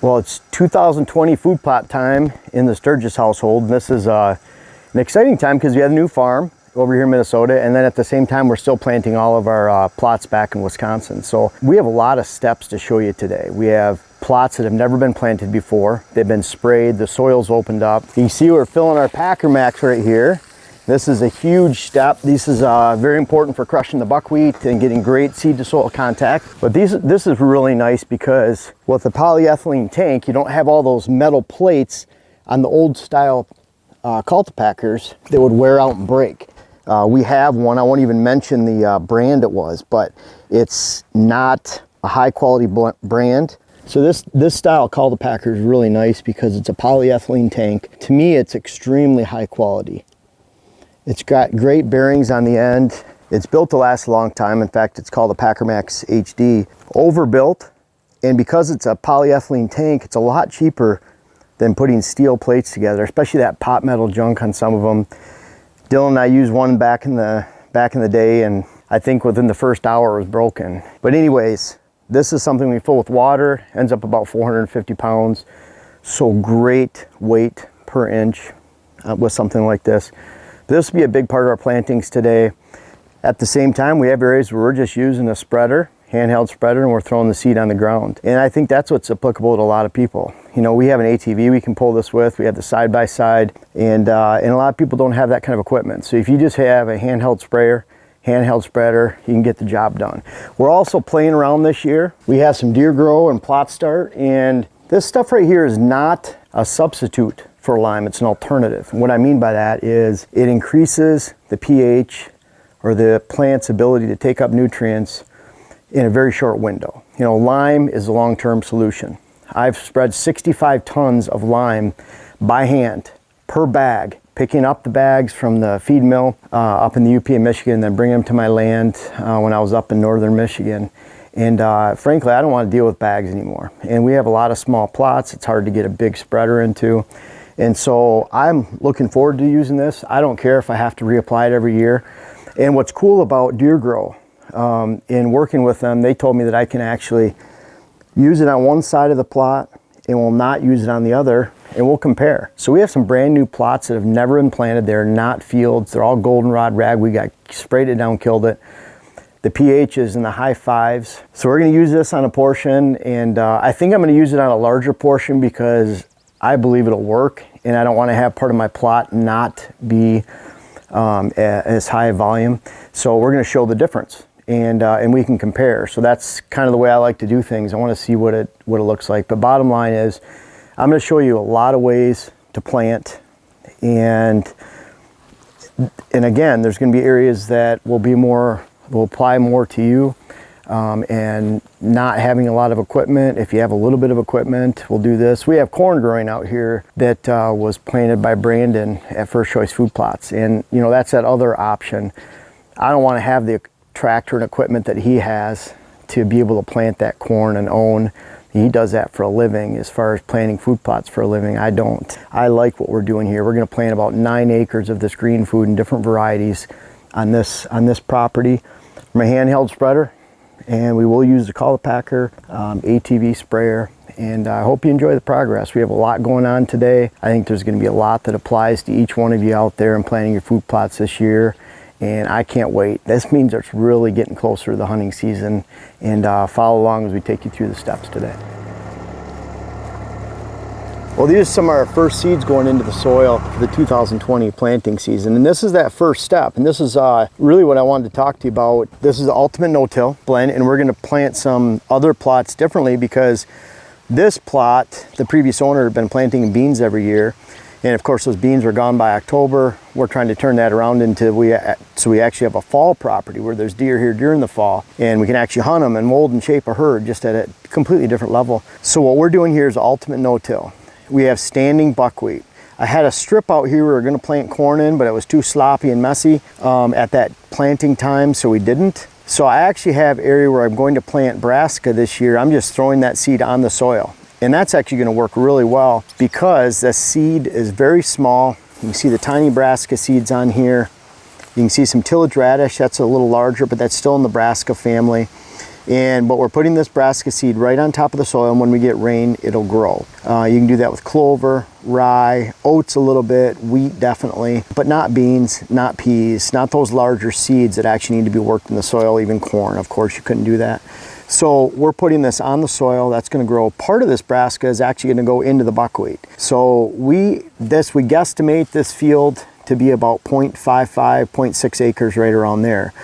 Well, it's 2020 food plot time in the Sturgis household. And this is an exciting time because we have a new farm over here in Minnesota, and then at the same time we're still planting all of our plots back in Wisconsin. So we have a lot of steps to show you today. We have plots that have never been planted before. They've been sprayed, the soil's opened up. You can see we're filling our Packermaxx right here. This is a huge step. This is very important for crushing the buckwheat and getting great seed to soil contact. But this is really nice because with the polyethylene tank, you don't have all those metal plates on the old style cultipackers that would wear out and break. We have one, I won't even mention the brand it was, but it's not a high quality brand. So this style cultipacker is really nice because it's a polyethylene tank. To me, it's extremely high quality. It's got great bearings on the end. It's built to last a long time. In fact, it's called a Packermaxx HD. Overbuilt, and because it's a polyethylene tank, it's a lot cheaper than putting steel plates together, especially that pot metal junk on some of them. Dylan and I used one back in the day, and I think within the first hour it was broken. But anyways, this is something we fill with water, ends up about 450 pounds. So great weight per inch with something like this. This will be a big part of our plantings today. At the same time, we have areas where we're just using a spreader, handheld spreader, and we're throwing the seed on the ground. And I think that's what's applicable to a lot of people. You know, we have an ATV we can pull this with, we have the side-by-side, and a lot of people don't have that kind of equipment. So if you just have a handheld sprayer, handheld spreader, you can get the job done. We're also playing around this year. We have some deer grow and plot start, and this stuff right here is not a substitute for lime, it's an alternative. And what I mean by that is it increases the pH or the plant's ability to take up nutrients in a very short window. You know, lime is a long-term solution. I've spread 65 tons of lime by hand per bag, picking up the bags from the feed mill up in the UP in Michigan, and then bringing them to my land when I was up in northern Michigan. And frankly, I don't want to deal with bags anymore. And we have a lot of small plots. It's hard to get a big spreader into. And so I'm looking forward to using this. I don't care if I have to reapply it every year. And what's cool about Deer Grow, in working with them, they told me that I can actually use it on one side of the plot and will not use it on the other, and we'll compare. So we have some brand new plots that have never been planted. They're not fields. They're all goldenrod rag. We got sprayed it down, killed it. The pH is in the high 5s. So we're gonna use this on a portion, and I think I'm gonna use it on a larger portion because I believe it'll work, and I don't want to have part of my plot not be as high a volume. So we're going to show the difference, and we can compare. So that's kind of the way I like to do things. I want to see what it looks like. But bottom line is, I'm going to show you a lot of ways to plant, and again, there's going to be areas that will apply more to you. And not having a lot of equipment. If you have a little bit of equipment, we'll do this. We have corn growing out here that was planted by Brandon at First Choice Food Plots, and you know, that's that other option. I don't want to have the tractor and equipment that he has to be able to plant that corn and own. He does that for a living. As far as planting food plots for a living, I don't. I like what we're doing here. We're going to plant about 9 acres of this green food in different varieties on this property from a handheld spreader. And we will use the cultipacker, ATV sprayer, and I hope you enjoy the progress. We have a lot going on today. I think there's going to be a lot that applies to each one of you out there in planting your food plots this year, and I can't wait. This means it's really getting closer to the hunting season, and follow along as we take you through the steps today. Well, these are some of our first seeds going into the soil for the 2020 planting season. And this is that first step. And this is really what I wanted to talk to you about. This is the ultimate no-till blend, and we're going to plant some other plots differently because this plot, the previous owner had been planting beans every year. And of course, those beans were gone by October. We're trying to turn that around into, so we actually have a fall property where there's deer here during the fall, and we can actually hunt them and mold and shape a herd just at a completely different level. So what we're doing here is ultimate no-till. We have standing buckwheat. I had a strip out here we were gonna plant corn in, but it was too sloppy and messy at that planting time, so we didn't. So I actually have area where I'm going to plant brassica this year. I'm just throwing that seed on the soil. And that's actually gonna work really well because the seed is very small. You can see the tiny brassica seeds on here. You can see some tillage radish, that's a little larger, but that's still in the brassica family. But we're putting this brassica seed right on top of the soil, and when we get rain, it'll grow. You can do that with clover, rye, oats a little bit, wheat definitely, but not beans, not peas, not those larger seeds that actually need to be worked in the soil, even corn. Of course, you couldn't do that. So we're putting this on the soil. That's going to grow. Part of this brassica is actually going to go into the buckwheat. So we guesstimate this field to be about 0.55, 0.6 acres, right around there.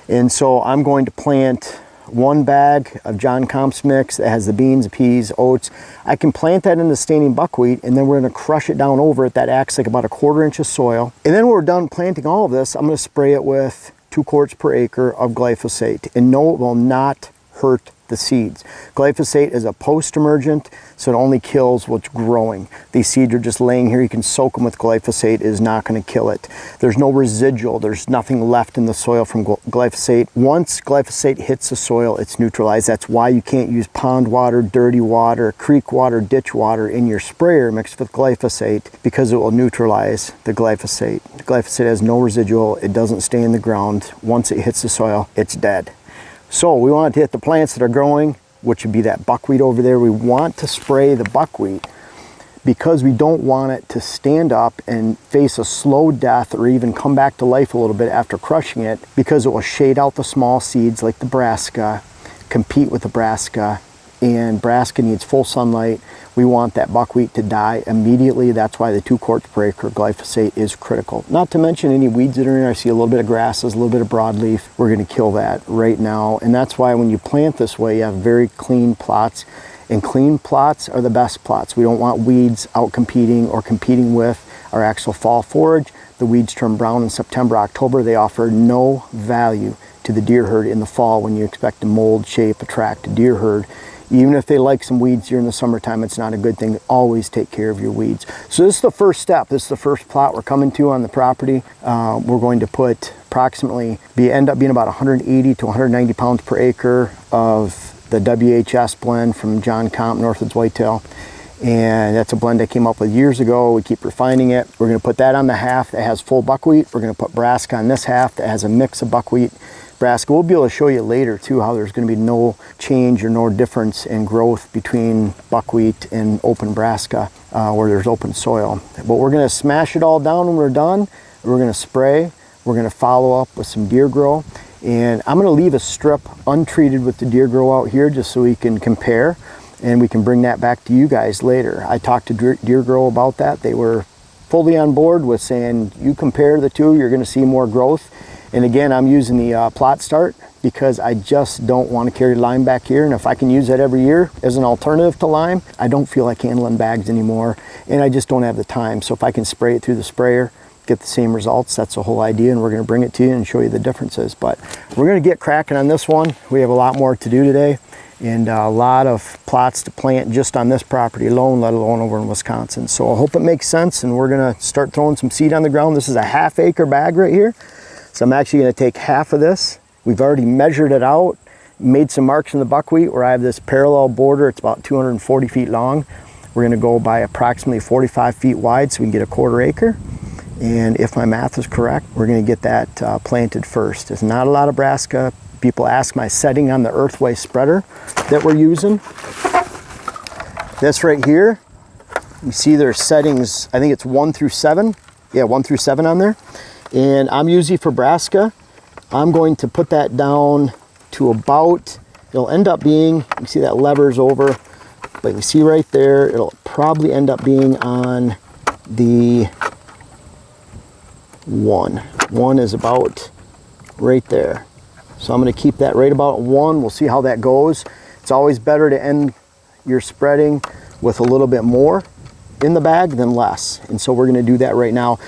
And so I'm going to plant 1 bag of John Comp's mix that has the beans, peas, oats. I can plant that in the standing buckwheat, and then we're going to crush it down over it. That acts like about 1/4 inch of soil. And then when we're done planting all of this, I'm going to spray it with 2 quarts per acre of glyphosate. And no, it will not hurt the seeds. Glyphosate is a post-emergent, so it only kills what's growing. These seeds are just laying here. You can soak them with glyphosate. It is not going to kill it. There's no residual. There's nothing left in the soil from glyphosate. Once glyphosate hits the soil, it's neutralized. That's why you can't use pond water, dirty water, creek water, ditch water in your sprayer mixed with glyphosate, because it will neutralize the glyphosate. The glyphosate has no residual. It doesn't stay in the ground. Once it hits the soil, it's dead. So we want it to hit the plants that are growing, which would be that buckwheat over there. We want to spray the buckwheat because we don't want it to stand up and face a slow death or even come back to life a little bit after crushing it, because it will shade out the small seeds like the brassica, compete with the brassica, and brassica needs full sunlight. We want that buckwheat to die immediately. That's why the 2 quarts per acre glyphosate is critical. Not to mention any weeds that are in there. I see a little bit of grasses, a little bit of broadleaf. We're going to kill that right now. And that's why when you plant this way, you have very clean plots. And clean plots are the best plots. We don't want weeds out competing or competing with our actual fall forage. The weeds turn brown in September, October. They offer no value to the deer herd in the fall when you expect to mold, shape, attract a deer herd. Even if they like some weeds during the summertime, it's not a good thing. Always take care of your weeds. So this is the first step. This is the first plot we're coming to on the property. We're going to put approximately, end up being about 180 to 190 pounds per acre of the WHS blend from John Comp, Northwoods Whitetail. And that's a blend I came up with years ago. We keep refining it. We're going to put that on the half that has full buckwheat. We're going to put brassica on this half that has a mix of buckwheat, brassica. We'll be able to show you later too how there's going to be no change or no difference in growth between buckwheat and open brassica where there's open soil. But we're going to smash it all down when we're done. We're going to spray. We're going to follow up with some deer grow. And I'm going to leave a strip untreated with the deer grow out here just so we can compare, and we can bring that back to you guys later. I talked to deer grow about that. They were fully on board with saying, you compare the two, you're going to see more growth. And again, I'm using the plot start because I just don't want to carry lime back here. And if I can use that every year as an alternative to lime, I don't feel like handling bags anymore. And I just don't have the time. So if I can spray it through the sprayer, get the same results, that's the whole idea. And we're going to bring it to you and show you the differences. But we're going to get cracking on this one. We have a lot more to do today and a lot of plots to plant just on this property alone, let alone over in Wisconsin. So I hope it makes sense. And we're going to start throwing some seed on the ground. This is a half-acre bag right here. So I'm actually going to take half of this. We've already measured it out, made some marks in the buckwheat where I have this parallel border. It's about 240 feet long. We're going to go by approximately 45 feet wide so we can get a 1/4 acre. And if my math is correct, we're going to get that planted first. There's not a lot of brassica. People ask my setting on the Earthway spreader that we're using. This right here, you see there's settings, I think it's 1 through 7. Yeah, 1 through 7 on there. And I'm usually for brassica, I'm going to put that down to about, it'll end up being, you see that lever's over, but you see right there, it'll probably end up being on the 1. 1 is about right there. So I'm going to keep that right about 1. We'll see how that goes. It's always better to end your spreading with a little bit more in the bag than less. And so we're going to do that right now.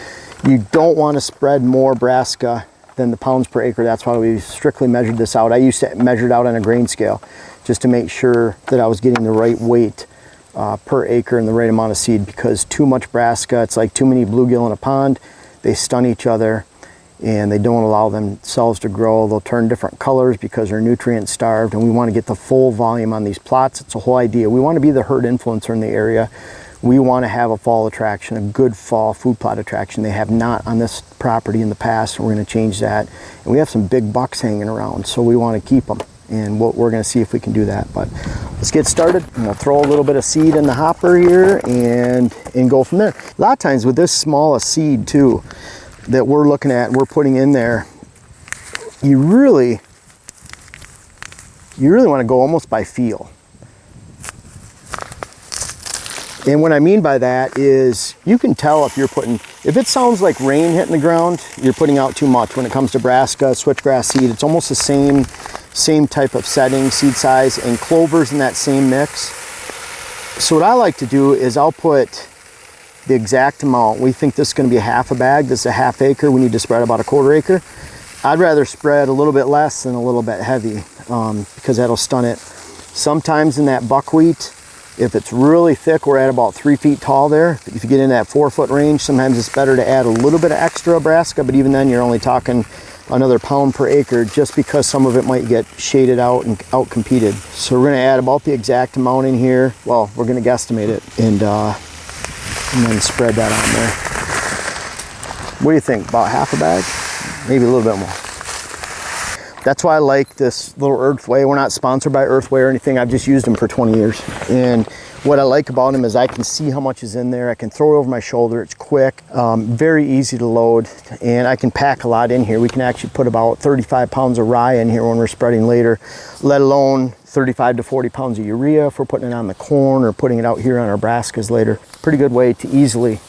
You don't want to spread more brassica than the pounds per acre. That's why we strictly measured this out. I used to measure it out on a grain scale just to make sure that I was getting the right weight per acre and the right amount of seed, because too much brassica, it's like too many bluegill in a pond. They stun each other and they don't allow themselves to grow. They'll turn different colors because they're nutrient starved, and we want to get the full volume on these plots. It's the whole idea. We want to be the herd influencer in the area. We want to have a fall attraction, a good fall food plot attraction. They have not on this property in the past, and we're going to change that. And we have some big bucks hanging around, so we want to keep them. And we're gonna see if we can do that. But let's get started. I'm gonna throw a little bit of seed in the hopper here and go from there. A lot of times with this small a seed too, that we're looking at, we're putting in there, you really wanna go almost by feel. And what I mean by that is you can tell if it sounds like rain hitting the ground, you're putting out too much. When it comes to brassica, switchgrass seed, it's almost the same type of setting, seed size, and clover's in that same mix. So what I like to do is I'll put the exact amount. We think this is gonna be a half a bag. This is a half acre. We need to spread about a quarter acre. I'd rather spread a little bit less than a little bit heavy because that'll stun it. Sometimes in that buckwheat, if it's really thick, we're at about 3 feet tall there. If you get in that 4 foot range, sometimes it's better to add a little bit of extra brassica, but even then you're only talking another pound per acre just because some of it might get shaded out and out competed. So we're gonna add about the exact amount in here. Well, we're gonna guesstimate it and then spread that on there. What do you think, about half a bag? Maybe a little bit more. That's why I like this little Earthway. We're not sponsored by Earthway or anything. I've just used them for 20 years. And what I like about them is I can see how much is in there. I can throw it over my shoulder. It's quick, very easy to load, and I can pack a lot in here. We can actually put about 35 pounds of rye in here when we're spreading later, let alone 35 to 40 pounds of urea if we're putting it on the corn or putting it out here on our brassicas later. Pretty good way to easily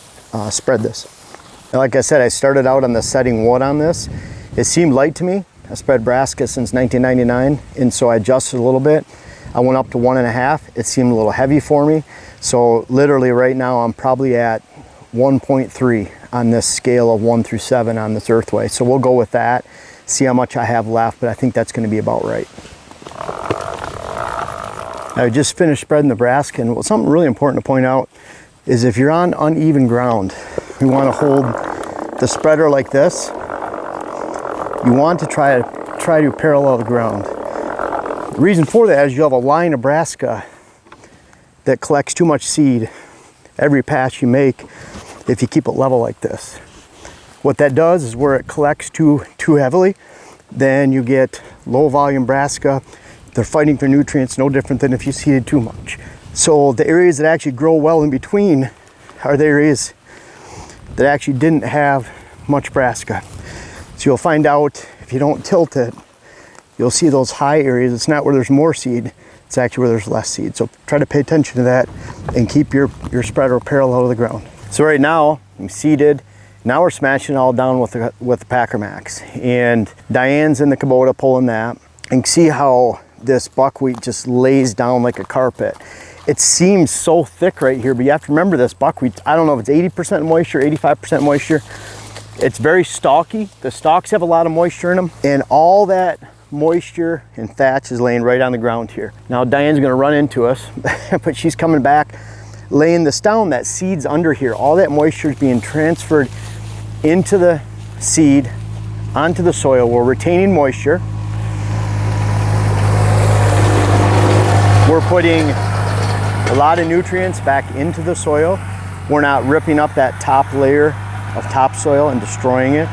spread this. And like I said, I started out on the setting wood on this. It seemed light to me. I spread brassica since 1999, and so I adjusted a little bit. I went up to 1.5. It seemed a little heavy for me. So literally right now I'm probably at 1.3 on this scale of 1 through 7 on this Earthway. So we'll go with that, see how much I have left, but I think that's gonna be about right. I just finished spreading the brassica, and something really important to point out is if you're on uneven ground, you wanna hold the spreader like this. You want to try to parallel the ground. The reason for that is you have a line of brassica that collects too much seed every pass you make if you keep it level like this. What that does is where it collects too heavily, then you get low volume brassica. They're fighting for nutrients, no different than if you seeded too much. So the areas that actually grow well in between are the areas that actually didn't have much brassica. So you'll find out if you don't tilt it, you'll see those high areas. It's not where there's more seed, it's actually where there's less seed. So try to pay attention to that and keep your spreader parallel to the ground. So right now, I'm seeded. Now we're smashing it all down with the Packermaxx. And Diane's in the Kubota pulling that. And see how this buckwheat just lays down like a carpet. It seems so thick right here, but you have to remember this buckwheat, I don't know if it's 80% moisture, 85% moisture. It's very stalky. The stalks have a lot of moisture in them, and all that moisture and thatch is laying right on the ground here. Now Diane's gonna run into us, but she's coming back, laying this down. That seed's under here. All that moisture is being transferred into the seed, onto the soil. We're retaining moisture. We're putting a lot of nutrients back into the soil. We're not ripping up that top layer of topsoil and destroying it,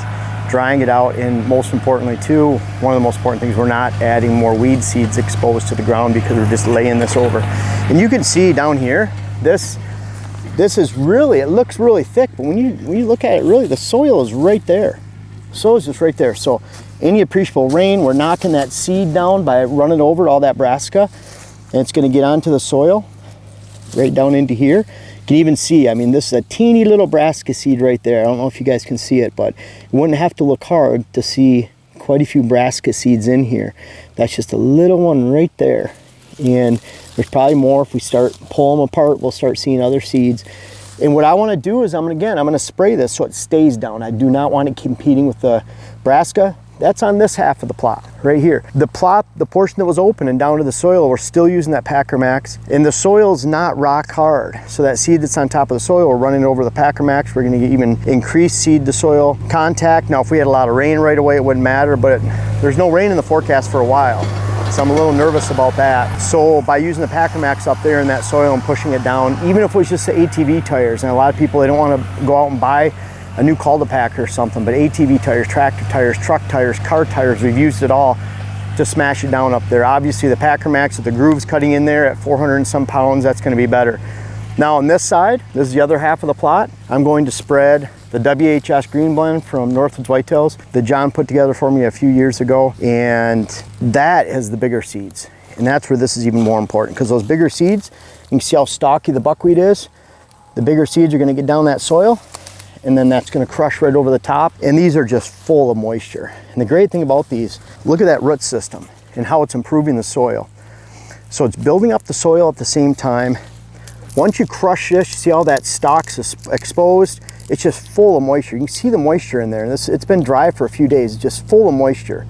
drying it out, and most importantly too, one of the most important things, we're not adding more weed seeds exposed to the ground because we're just laying this over. And you can see down here, this is really, it looks really thick, but when you look at it, really the soil is right there. The soil is just right there. So any appreciable rain, we're knocking that seed down by running over all that brassica, and it's gonna get onto the soil right down into here. You can even see, I mean, this is a teeny little brassica seed right there. I don't know if you guys can see it, but you wouldn't have to look hard to see quite a few brassica seeds in here. That's just a little one right there. And there's probably more. If we start pulling them apart, we'll start seeing other seeds. And what I want to do is I'm going to spray this so it stays down. I do not want it competing with the brassica. That's on this half of the plot right here. The plot, the portion that was open and down to the soil, we're still using that Packermaxx, and the soil's not rock hard. So that seed that's on top of the soil, we're running over the Packermaxx. We're gonna even increase seed to soil contact. Now, if we had a lot of rain right away, it wouldn't matter, but there's no rain in the forecast for a while. So I'm a little nervous about that. So by using the Packermaxx up there in that soil and pushing it down, even if it was just the ATV tires, and a lot of people, they don't wanna go out and buy a new Cultipacker or something, but ATV tires, tractor tires, truck tires, car tires, we've used it all. to smash it down up there. Obviously the Packermaxx with the grooves cutting in there at 400 and some pounds, that's going to be better. Now on this side, this is the other half of the plot, I'm going to spread the WHS Green Blend from Northwoods Whitetails that John put together for me a few years ago, and that has the bigger seeds. And that's where this is even more important, because those bigger seeds, you can see how stocky the buckwheat is. The bigger seeds are going to get down that soil, and then that's going to crush right over the top. And these are just full of moisture. And the great thing about these, look at that root system and how it's improving the soil. So it's building up the soil at the same time. Once you crush this, you see all that stalk's exposed. It's just full of moisture. You can see the moisture in there. It's been dry for a few days. It's just full of moisture.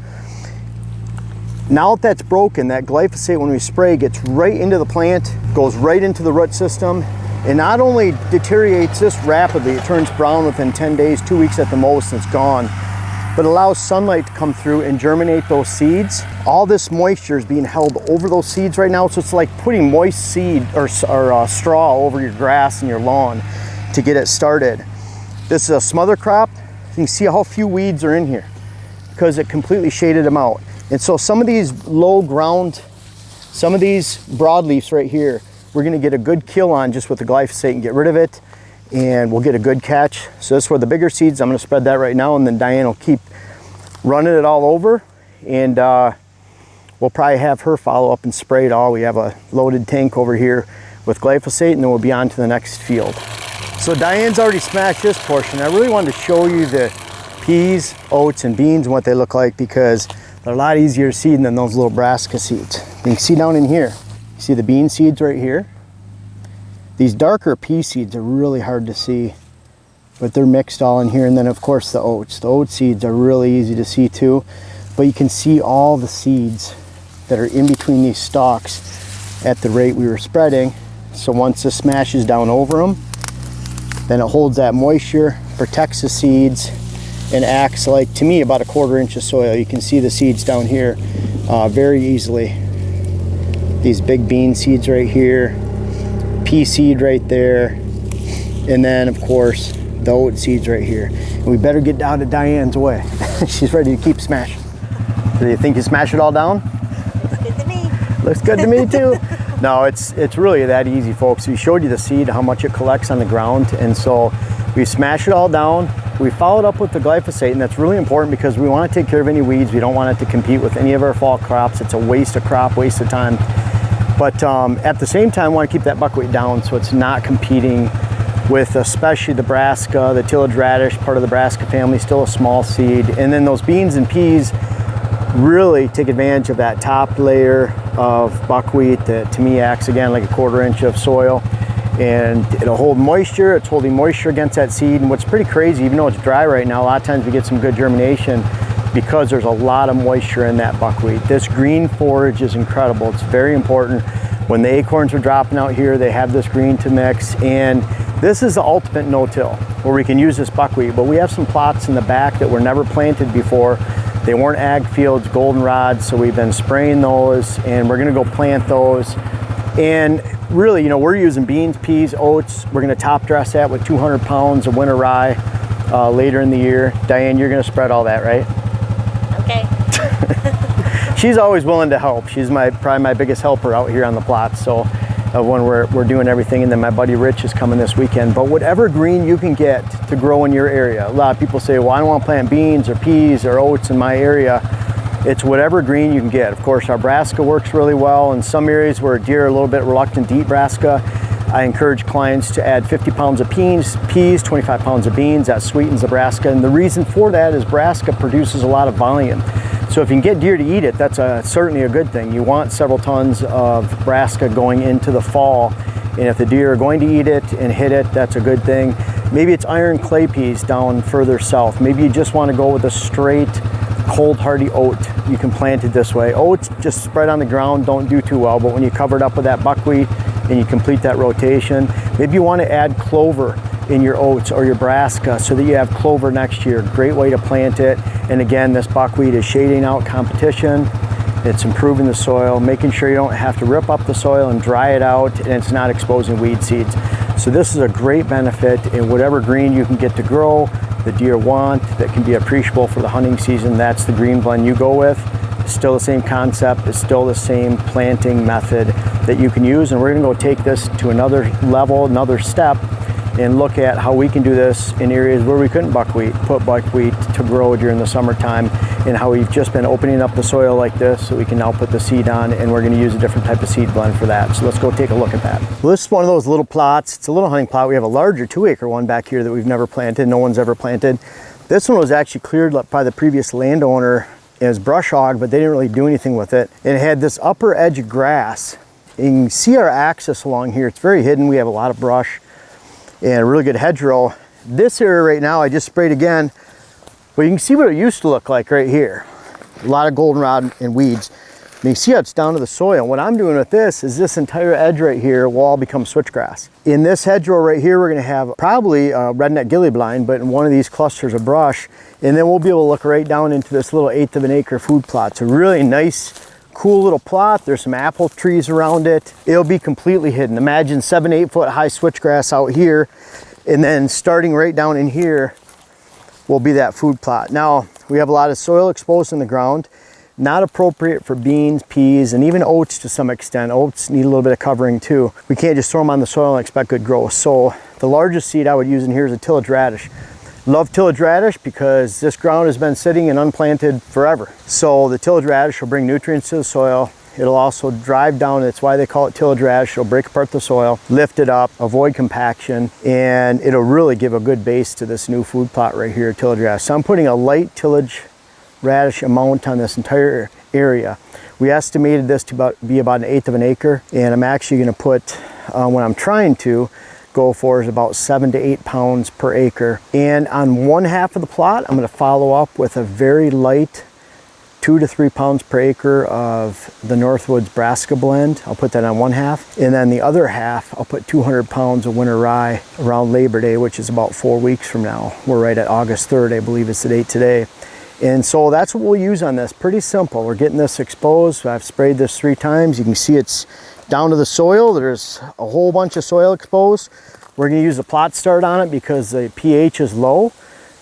Now that that's broken, that glyphosate when we spray gets right into the plant, goes right into the root system, and not only deteriorates this rapidly, it turns brown within 10 days, 2 weeks at the most, and it's gone, but allows sunlight to come through and germinate those seeds. All this moisture is being held over those seeds right now, so it's like putting moist seed or straw over your grass and your lawn to get it started. This is a smother crop. You can see how few weeds are in here because it completely shaded them out. And so some of these low ground, some of these broadleafs right here, we're gonna get a good kill on just with the glyphosate and get rid of it, and we'll get a good catch. So this is where the bigger seeds, I'm gonna spread that right now, and then Diane will keep running it all over, and we'll probably have her follow up and spray it all. We have a loaded tank over here with glyphosate, and then we'll be on to the next field. So Diane's already smashed this portion. I really wanted to show you the peas, oats, and beans and what they look like, because they're a lot easier to seed than those little brassica seeds. You can see down in here, you see the bean seeds right here. These darker pea seeds are really hard to see, but they're mixed all in here. And then of course the oats. The oat seeds are really easy to see too, but you can see all the seeds that are in between these stalks at the rate we were spreading. So once this smashes down over them, then it holds that moisture, protects the seeds, and acts like, to me, about a 1/4 inch of soil. You can see the seeds down here very easily. These big bean seeds right here, pea seed right there, and then of course the oat seeds right here. And we better get down to Diane's way. She's ready to keep smashing. Do you think you smash it all down? Looks good to me. Looks good to me too. No, it's really that easy, folks. We showed you the seed, how much it collects on the ground, and so we smash it all down. We followed up with the glyphosate, and that's really important because we want to take care of any weeds. We don't want it to compete with any of our fall crops. It's a waste of crop, waste of time. But at the same time, we want to keep that buckwheat down so it's not competing with especially the brassica, the tillage radish, part of the brassica family, still a small seed. And then those beans and peas really take advantage of that top layer of buckwheat that to me acts again like a 1/4 inch of soil, and it'll hold moisture. It's holding moisture against that seed. And what's pretty crazy, even though it's dry right now, a lot of times we get some good germination because there's a lot of moisture in that buckwheat. This green forage is incredible. It's very important. When the acorns are dropping out here, they have this green to mix, and this is the ultimate no-till where we can use this buckwheat. But we have some plots in the back that were never planted before. They weren't ag fields, goldenrods, so we've been spraying those, and we're gonna go plant those. And really, you know, we're using beans, peas, oats. We're gonna top dress that with 200 pounds of winter rye later in the year. Diane, you're gonna spread all that, right? Okay. She's always willing to help. She's probably my biggest helper out here on the plot. So when we're doing everything, and then my buddy Rich is coming this weekend. But whatever green you can get to grow in your area. A lot of people say, well, I don't want to plant beans or peas or oats in my area. It's whatever green you can get. Of course, our brassica works really well. In some areas where deer are a little bit reluctant to eat brassica, I encourage clients to add 50 pounds of peas, 25 pounds of beans. That sweetens the brassica. And the reason for that is brassica produces a lot of volume. So if you can get deer to eat it, that's certainly a good thing. You want several tons of brassica going into the fall. And if the deer are going to eat it and hit it, that's a good thing. Maybe it's iron clay peas down further south. Maybe you just want to go with a straight, cold hardy oat. You can plant it this way. Oats just spread on the ground, don't do too well, but when you cover it up with that buckwheat and you complete that rotation, maybe you want to add clover in your oats or your brassica so that you have clover next year. Great way to plant it. And again, this buckwheat is shading out competition. It's improving the soil, making sure you don't have to rip up the soil and dry it out, and it's not exposing weed seeds. So this is a great benefit in whatever green you can get to grow, the deer want, that can be appreciable for the hunting season. That's the green blend you go with. It's still the same concept, it's still the same planting method that you can use, and we're gonna go take this to another level, another step, and look at how we can do this in areas where we couldn't put buckwheat to grow during the summertime, and how we've just been opening up the soil like this so we can now put the seed on, and we're going to use a different type of seed blend for that. So let's go take a look at that. Well, this is one of those little plots. It's a little hunting plot. We have a larger 2-acre one back here that we've never planted. No one's ever planted. This one was actually cleared by the previous landowner as brush hog, but they didn't really do anything with it. And it had this upper edge of grass. You can see our axis along here. It's very hidden. We have a lot of brush and a really good hedgerow. This area right now, I just sprayed again, but you can see what it used to look like right here. A lot of goldenrod and weeds. And you see how it's down to the soil. What I'm doing with this is this entire edge right here will all become switchgrass. In this hedgerow right here, we're gonna have probably a redneck gillyblind, but in one of these clusters of brush, and then we'll be able to look right down into this little 1/8 of an acre food plot. It's a really nice, cool little plot. There's some apple trees around it. It'll be completely hidden. Imagine 7-8 foot high switchgrass out here, and then starting right down in here will be that food plot. Now, we have a lot of soil exposed in the ground, not appropriate for beans, peas, and even oats to some extent. Oats need a little bit of covering too. We can't just throw them on the soil and expect good growth. So the largest seed I would use in here is a tillage radish. Love tillage radish because this ground has been sitting and unplanted forever. So the tillage radish will bring nutrients to the soil. It'll also drive down, that's why they call it tillage radish. It'll break apart the soil, lift it up, avoid compaction, and it'll really give a good base to this new food plot right here, tillage radish. So I'm putting a light tillage radish amount on this entire area. We estimated this to be about 1/8 of an acre, and I'm actually gonna put, what I'm trying to go for is about 7 to 8 pounds per acre. And on one half of the plot, I'm gonna follow up with a very light 2 to 3 pounds per acre of the Northwoods Brassica blend. I'll put that on one half. And then the other half, I'll put 200 pounds of winter rye around Labor Day, which is about 4 weeks from now. We're right at August 3rd, I believe it's the date today. And so that's what we'll use on this. Pretty simple. We're getting this exposed. I've sprayed this 3 times. You can see it's down to the soil. There's a whole bunch of soil exposed. We're gonna use a plot start on it because the pH is low.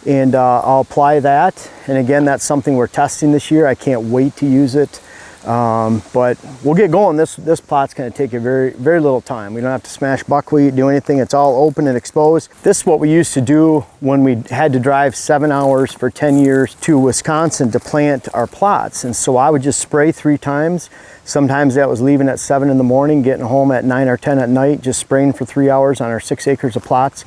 And I'll apply that. And again, that's something we're testing this year. I can't wait to use it. But we'll get going. This plot's gonna take a very little time. We don't have to smash buckwheat, do anything. It's all open and exposed. This is what we used to do when we had to drive 7 hours for 10 years to Wisconsin to plant our plots. And so I would just spray 3 times. Sometimes that was leaving at 7 in the morning, getting home at 9 or 10 at night, just spraying for 3 hours on our 6 acres of plots.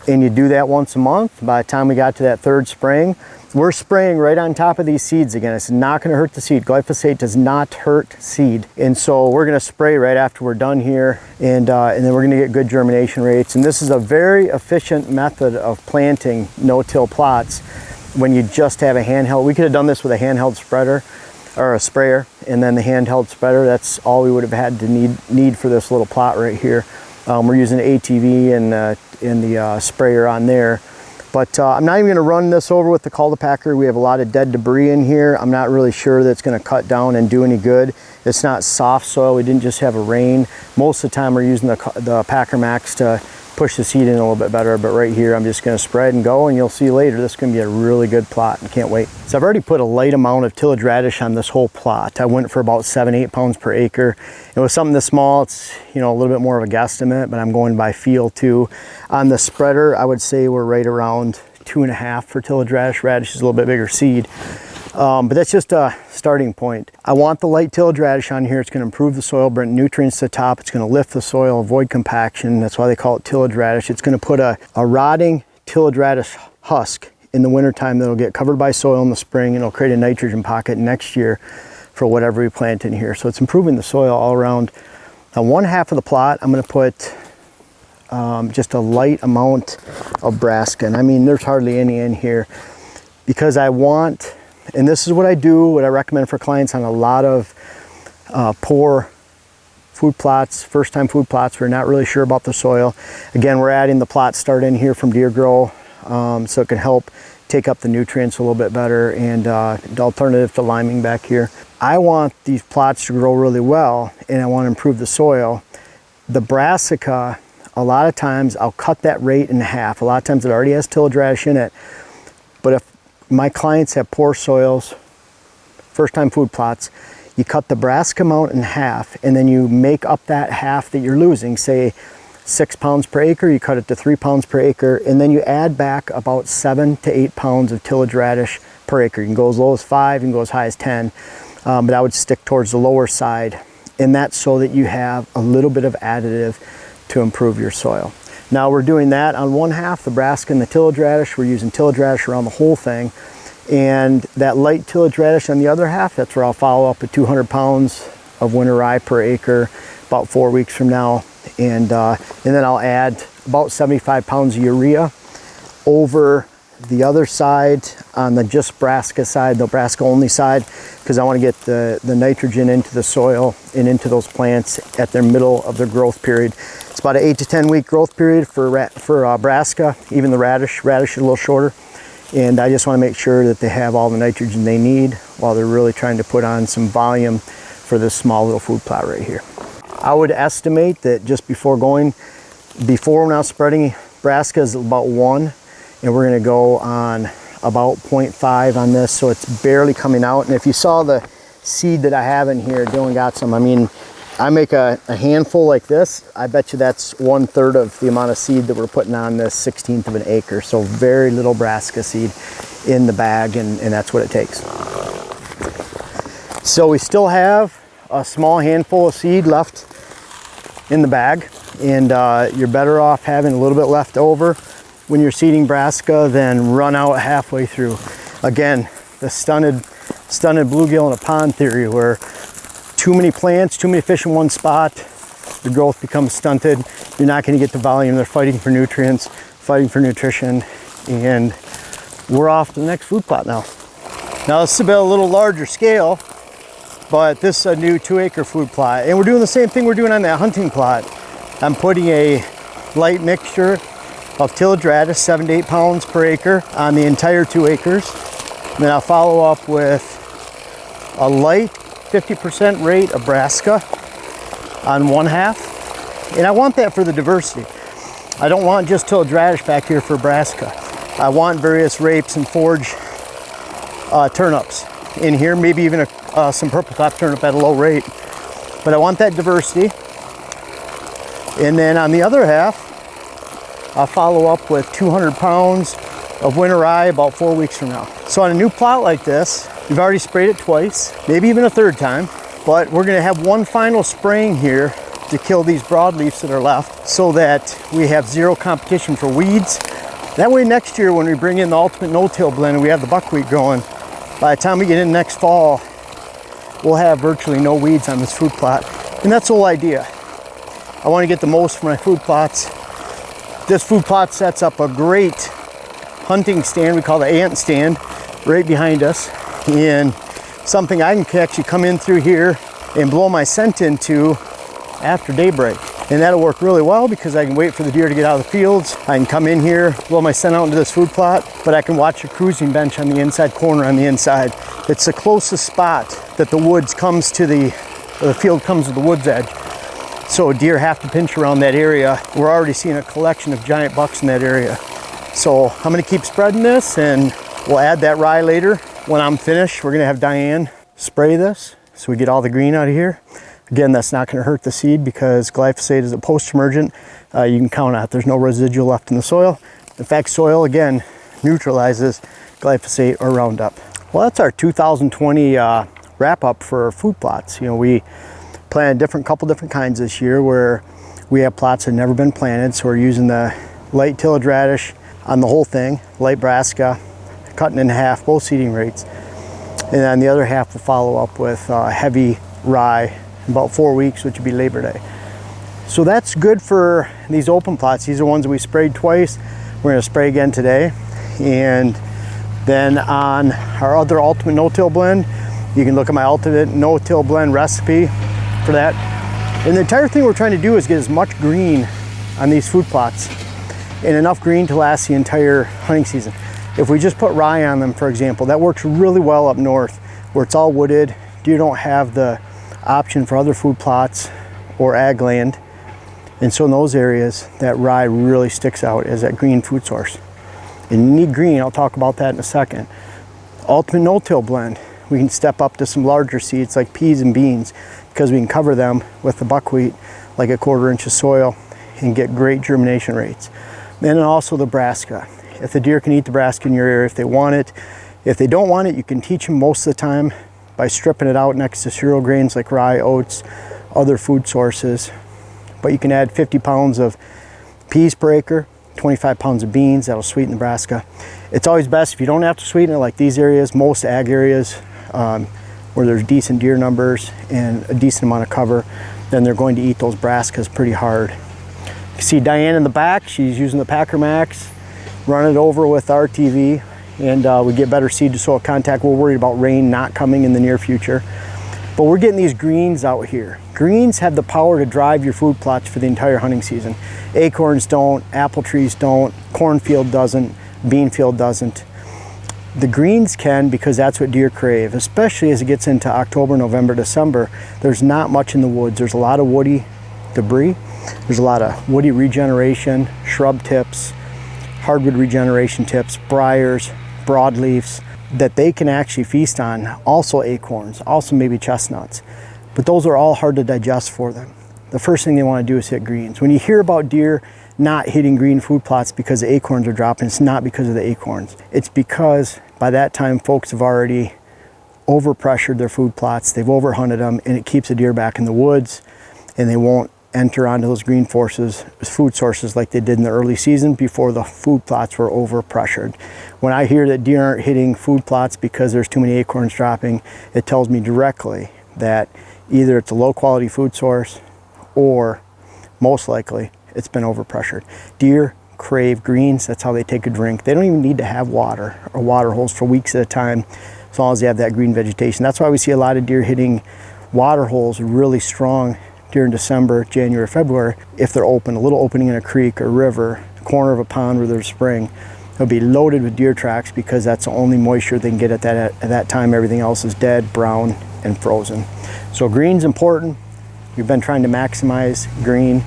And you do that once a month. By the time we got to that 3rd spraying, we're spraying right on top of these seeds again. It's not gonna hurt the seed. Glyphosate does not hurt seed. And so we're gonna spray right after we're done here, and then we're gonna get good germination rates. And this is a very efficient method of planting no-till plots when you just have a handheld. We could have done this with a handheld spreader or a sprayer, and then the handheld spreader, that's all we would have had to need for this little plot right here. We're using ATV and the sprayer on there. But I'm not even gonna run this over with the cultipacker. We have a lot of dead debris in here. I'm not really sure that's gonna cut down and do any good. It's not soft soil. We didn't just have a rain. Most of the time we're using the Packermaxx to push the seed in a little bit better, but right here I'm just gonna spread and go, and you'll see later this is gonna be a really good plot, and can't wait. So I've already put a light amount of tillage radish on this whole plot. I went for about 7-8 pounds per acre. It was something this small, it's a little bit more of a guesstimate, but I'm going by feel too. On the spreader, I would say we're right around 2.5 for tillage radish. Radish is a little bit bigger seed. But that's just a starting point. I want the light tillage radish on here. It's going to improve the soil, bring nutrients to the top. It's going to lift the soil, avoid compaction. That's why they call it tillage radish. It's going to put a rotting tillage radish husk in the wintertime that'll get covered by soil in the spring, and it'll create a nitrogen pocket next year for whatever we plant in here. So it's improving the soil all around. On one half of the plot, I'm going to put just a light amount of brassica. And I mean, there's hardly any in here because I want, and this is what I do, what I recommend for clients on a lot of poor food plots, first-time food plots. We're not really sure about the soil. Again, we're adding the plot start in here from Deer Grow, so it can help take up the nutrients a little bit better, and the alternative to liming back here. I want these plots to grow really well, and I want to improve the soil. The brassica, a lot of times I'll cut that rate in half. A lot of times it already has tillage radish in it, but if my clients have poor soils, first time food plots, you cut the brassica amount in half, and then you make up that half that you're losing. Say 6 pounds per acre, you cut it to 3 pounds per acre, and then you add back about 7 to 8 pounds of tillage radish per acre. You can go as low as 5, you can go as high as 10, but I would stick towards the lower side, and that's so that you have a little bit of additive to improve your soil. Now we're doing that on one half, the brassica and the tillage radish. We're using tillage radish around the whole thing, and that light tillage radish on the other half, that's where I'll follow up with 200 pounds of winter rye per acre about 4 weeks from now, and then I'll add about 75 pounds of urea over the other side on the just brassica side, the brassica only side, because I want to get the nitrogen into the soil and into those plants at their middle of their growth period. It's about an 8 to 10 week growth period for brassica, even the radish is a little shorter. And I just want to make sure that they have all the nitrogen they need while they're really trying to put on some volume for this small little food plot right here. I would estimate that just before when I was spreading brassica is about 1, and we're going to go on about 0.5 on this, so it's barely coming out. And if you saw the seed that I have in here, Dylan got some. I mean, I make a handful like this. I bet you that's 1/3 of the amount of seed that we're putting on this 1/16 of an acre. So very little brassica seed in the bag, and that's what it takes. So we still have a small handful of seed left in the bag, and you're better off having a little bit left over when you're seeding brassica than run out halfway through. Again, the stunted bluegill in a pond theory, where too many plants, too many fish in one spot, the growth becomes stunted. You're not going to get the volume. They're fighting for nutrients, fighting for nutrition, and we're off to the next food plot now. Now this is a little larger scale, but this is a new 2-acre food plot, and we're doing the same thing we're doing on that hunting plot. I'm putting a light mixture of tillage radish, 7 to 8 pounds per acre on the entire 2 acres. Then I'll follow up with a light 50% rate of brassica on one half. And I want that for the diversity. I don't want just tillage radish back here for brassica. I want various rapes and forage turnips in here, maybe even some purple top turnip at a low rate. But I want that diversity. And then on the other half, I'll follow up with 200 pounds of winter rye about 4 weeks from now. So on a new plot like this, we've already sprayed it twice, maybe even a third time, but we're gonna have one final spraying here to kill these broadleafs that are left so that we have zero competition for weeds. That way next year when we bring in the ultimate no-till blend and we have the buckwheat growing, by the time we get in next fall, we'll have virtually no weeds on this food plot. And that's the whole idea. I wanna get the most from my food plots. This food plot sets up a great hunting stand, we call the ant stand, right behind us, and something I can actually come in through here and blow my scent into after daybreak. And that'll work really well because I can wait for the deer to get out of the fields. I can come in here, blow my scent out into this food plot, but I can watch a cruising bench on the inside corner on the inside. It's the closest spot that the woods comes to the field comes to the woods edge. So deer have to pinch around that area. We're already seeing a collection of giant bucks in that area. So I'm gonna keep spreading this, and we'll add that rye later. When I'm finished, we're gonna have Diane spray this so we get all the green out of here. Again, that's not gonna hurt the seed because glyphosate is a post-emergent. You can count on it. There's no residual left in the soil. In fact, soil, again, neutralizes glyphosate or Roundup. Well, that's our 2020 wrap up for food plots. You know, we planted couple different kinds this year where we have plots that have never been planted. So we're using the light tillage radish on the whole thing, light brassica, cutting in half, both seeding rates. And then the other half will follow up with heavy rye in about 4 weeks, which would be Labor Day. So that's good for these open plots. These are ones that we sprayed twice. We're gonna spray again today. And then on our other ultimate no-till blend, you can look at my ultimate no-till blend recipe for that. And the entire thing we're trying to do is get as much green on these food plots and enough green to last the entire hunting season. If we just put rye on them, for example, that works really well up north where it's all wooded. You don't have the option for other food plots or ag land. And so in those areas, that rye really sticks out as that green food source. And you need green, I'll talk about that in a second. Ultimate no-till blend. we can step up to some larger seeds like peas and beans, because we can cover them with the buckwheat like a 1/4 inch of soil and get great germination rates. Then also the brassica. If the deer can eat the brassica in your area, if they want it. If they don't want it, you can teach them most of the time by stripping it out next to cereal grains like rye, oats, other food sources. But you can add 50 pounds of peas per acre, 25 pounds of beans, that'll sweeten the brassica. It's always best if you don't have to sweeten it like these areas, most ag areas where there's decent deer numbers and a decent amount of cover, then they're going to eat those brassicas pretty hard. You see Diane in the back, she's using the Packermaxx, run it over with RTV, and we get better seed to soil contact. We're worried about rain not coming in the near future. But we're getting these greens out here. Greens have the power to drive your food plots for the entire hunting season. Acorns don't, apple trees don't, cornfield doesn't, bean field doesn't. The greens can, because that's what deer crave, especially as it gets into October, November, December. There's not much in the woods. There's a lot of woody debris. There's a lot of woody regeneration, shrub tips, hardwood regeneration tips, briars, broadleafs that they can actually feast on. Also acorns, also maybe chestnuts. But those are all hard to digest for them. The first thing they want to do is hit greens. When you hear about deer not hitting green food plots because the acorns are dropping, it's not because of the acorns. It's because by that time folks have already overpressured their food plots, they've overhunted them, and it keeps the deer back in the woods, and they won't enter onto those green food sources like they did in the early season before the food plots were overpressured. When I hear that deer aren't hitting food plots because there's too many acorns dropping, it tells me directly that either it's a low quality food source or most likely it's been overpressured. Deer crave greens, that's how they take a drink. They don't even need to have water or water holes for weeks at a time as long as they have that green vegetation. That's why we see a lot of deer hitting water holes really strong during December, January, February. If they're open, a little opening in a creek or river, corner of a pond where there's spring, they'll be loaded with deer tracks because that's the only moisture they can get at that time. Everything else is dead, brown, and frozen. So green's important. We've been trying to maximize green.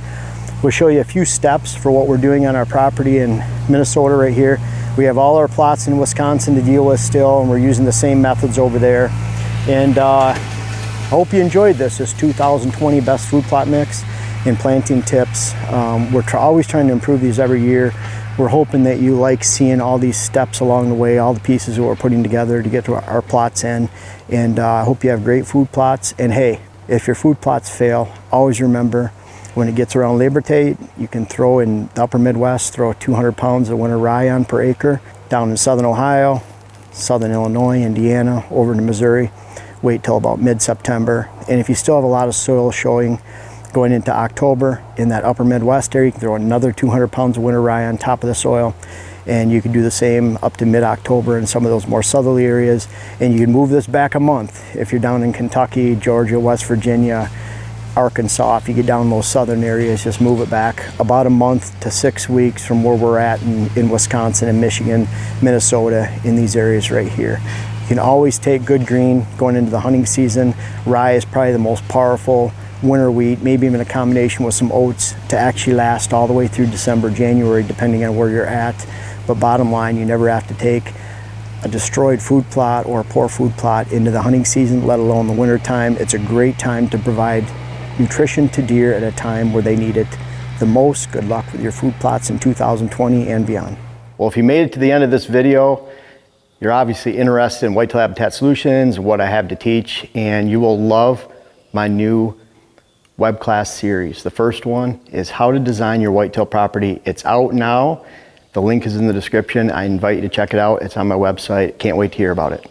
We'll show you a few steps for what we're doing on our property in Minnesota right here. We have all our plots in Wisconsin to deal with still, and we're using the same methods over there. And I hope you enjoyed this 2020 Best Food Plot Mix and planting tips. We're always trying to improve these every year. We're hoping that you like seeing all these steps along the way, all the pieces that we're putting together to get to our plots in. And I hope you have great food plots. And hey, if your food plots fail, always remember, when it gets around Labor Day, you can throw in the upper Midwest, throw 200 pounds of winter rye on per acre. Down in southern Ohio, southern Illinois, Indiana, over to Missouri, wait till about mid-September. And if you still have a lot of soil showing going into October in that upper Midwest area, you can throw another 200 pounds of winter rye on top of the soil. And you can do the same up to mid-October in some of those more southerly areas. And you can move this back a month if you're down in Kentucky, Georgia, West Virginia, Arkansas. If you get down those southern areas, just move it back about a month to 6 weeks from where we're at in Wisconsin and Michigan, Minnesota, in these areas right here. You can always take good green going into the hunting season. Rye is probably the most powerful winter wheat, maybe even a combination with some oats to actually last all the way through December, January, depending on where you're at. But bottom line, you never have to take a destroyed food plot or a poor food plot into the hunting season, let alone the winter time. It's a great time to provide nutrition to deer at a time where they need it the most. Good luck with your food plots in 2020 and beyond. Well, if you made it to the end of this video, you're obviously interested in whitetail habitat solutions, what I have to teach, and you will love my new web class series. The first one is how to design your whitetail property. It's out now. The link is in the description. I invite you to check it out. It's on my website. Can't wait to hear about it.